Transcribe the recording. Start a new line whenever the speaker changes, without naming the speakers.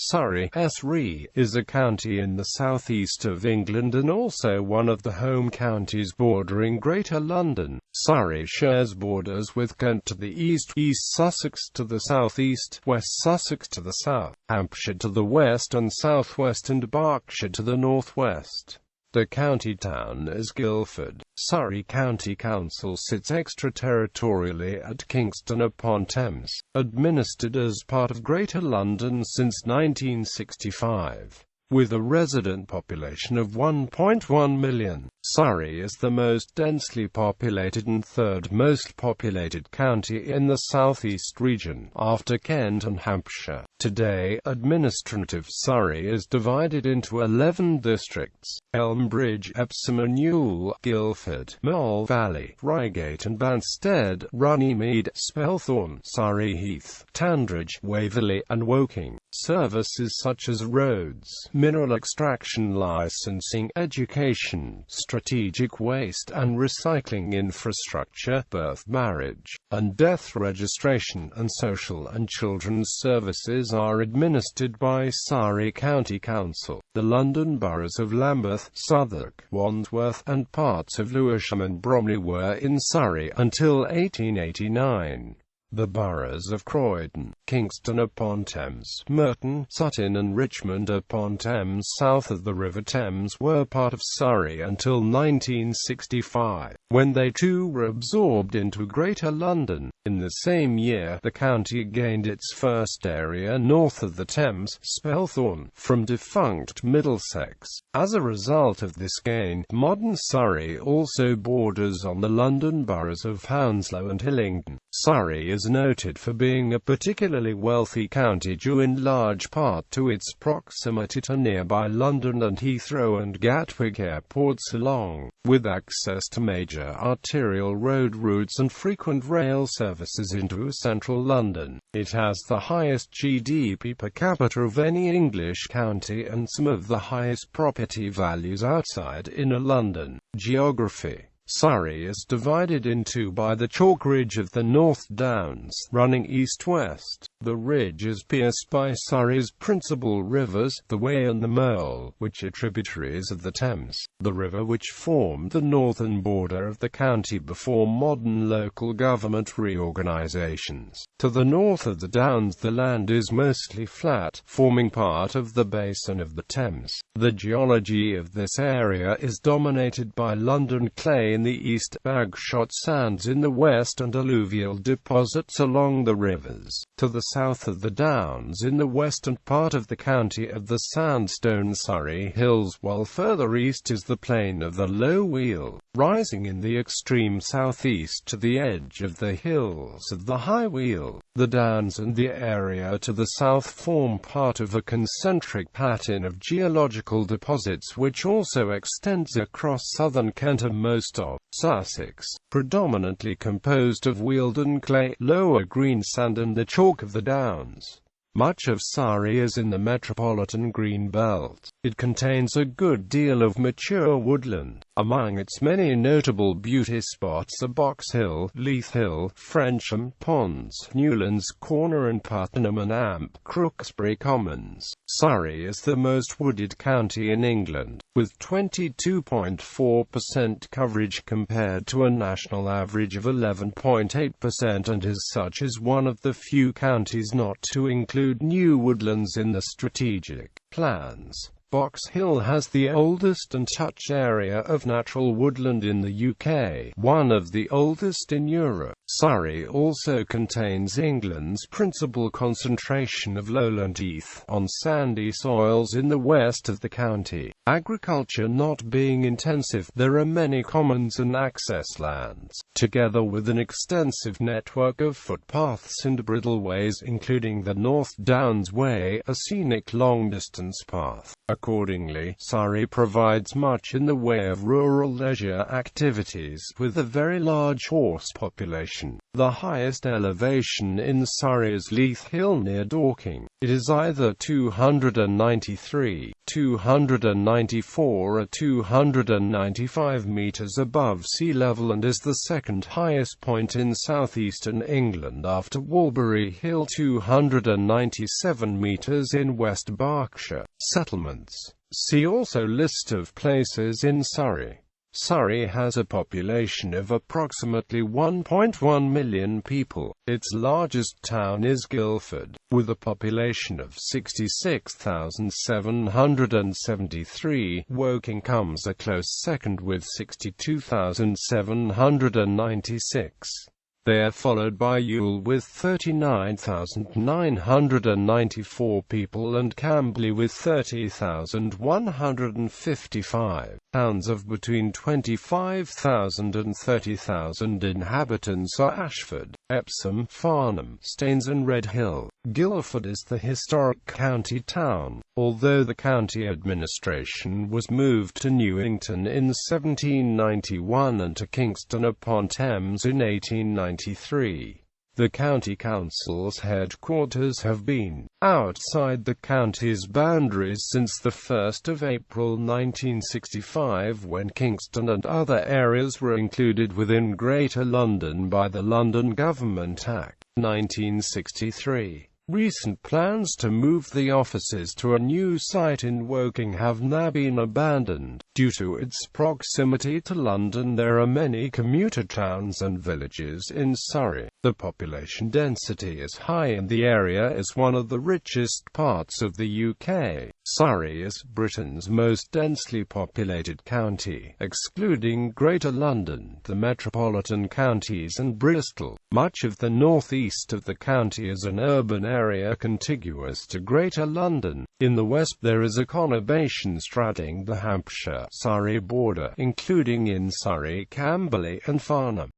Surrey, ʻsʌri, is a county in the southeast of England and also one of the home counties bordering Greater London. Surrey shares borders with Kent to the east, East Sussex to the southeast, West Sussex to the south, Hampshire to the west and southwest, and Berkshire to the northwest. The county town is Guildford. Surrey County Council sits extraterritorially at Kingston upon Thames, administered as part of Greater London since 1965. With a resident population of 1.1 million, Surrey is the most densely populated and third most populated county in the southeast region, after Kent and Hampshire. Today, administrative Surrey is divided into 11 districts: Elmbridge, Epsom and Ewell, Guildford, Mole Valley, Reigate and Banstead, Runnymede, Spelthorne, Surrey Heath, Tandridge, Waverley and Woking. Services such as roads, mineral extraction licensing, education, strategic waste and recycling infrastructure, birth, marriage, and death registration, and social and children's services are administered by Surrey County Council. The London boroughs of Lambeth, Southwark, Wandsworth, and parts of Lewisham and Bromley were in Surrey until 1889. The boroughs of Croydon, Kingston upon Thames, Merton, Sutton and Richmond upon Thames south of the River Thames were part of Surrey until 1965, when they too were absorbed into Greater London. In the same year, the county gained its first area north of the Thames, Spelthorne, from defunct Middlesex. As a result of this gain, modern Surrey also borders on the London boroughs of Hounslow and Hillingdon. Surrey is noted for being a particularly wealthy county due in large part to its proximity to nearby London and Heathrow and Gatwick airports, along with access to major arterial road routes and frequent rail services into central London. It has the highest GDP per capita of any English county and some of the highest property values outside inner London. Geography: Surrey is divided into by the chalk ridge of the North Downs, running east-west. The ridge is pierced by Surrey's principal rivers, the Wey and the Mole, which are tributaries of the Thames, the river which formed the northern border of the county before modern local government reorganisations. To the north of the Downs the land is mostly flat, forming part of the basin of the Thames. The geology of this area is dominated by London clay in the east, bagshot sands in the west and alluvial deposits along the rivers. To the south of the Downs in the west and part of the county of the sandstone Surrey Hills, while further east is the plain of the Low Weald, rising in the extreme southeast to the edge of the hills of the High Weald. The Downs and the area to the south form part of a concentric pattern of geological deposits which also extends across southern Kent and most of Sussex, predominantly composed of Wealden clay, lower green sand and the chalk of the Downs. Much of Surrey is in the metropolitan green belt. It contains a good deal of mature woodland. Among its many notable beauty spots are Box Hill, Leith Hill, Frensham Ponds, Newlands Corner and Puttenham and Amp, Crooksbury Commons. Surrey is the most wooded county in England, with 22.4% coverage compared to a national average of 11.8%, and as such is one of the few counties not to include new woodlands in the strategic plans. Box Hill has the oldest untouched area of natural woodland in the UK, one of the oldest in Europe. Surrey also contains England's principal concentration of lowland heath on sandy soils in the west of the county. Agriculture not being intensive, there are many commons and access lands, together with an extensive network of footpaths and bridleways, including the North Downs Way, a scenic long-distance path. Accordingly, Surrey provides much in the way of rural leisure activities, with a very large horse population elevation. The highest elevation in Surrey is Leith Hill near Dorking. It is either 293, 294 or 295 metres above sea level and is the second highest point in southeastern England after Walbury Hill, 297 metres in West Berkshire. Settlements. See also List of places in Surrey. Surrey has a population of approximately 1.1 million people. Its largest town is Guildford, with a population of 66,773. Woking comes a close second with 62,796. They are followed by Ewell with 39,994 people and Camberley with 30,155. Towns of between 25,000 and 30,000 inhabitants are Ashford, Epsom, Farnham, Staines and Redhill. Guildford is the historic county town, although the county administration was moved to Newington in 1791 and to Kingston upon Thames in 1893. The county council's headquarters have been outside the county's boundaries since the 1st of April 1965, when Kingston and other areas were included within Greater London by the London Government Act 1963. Recent plans to move the offices to a new site in Woking have now been abandoned. Due to its proximity to London, there are many commuter towns and villages in Surrey. The population density is high and the area is one of the richest parts of the UK. Surrey is Britain's most densely populated county, excluding Greater London, the metropolitan counties and Bristol. Much of the northeast of the county is an urban area contiguous to Greater London. In the west there is a conurbation straddling the Hampshire-Surrey border, including in Surrey, Camberley and Farnham.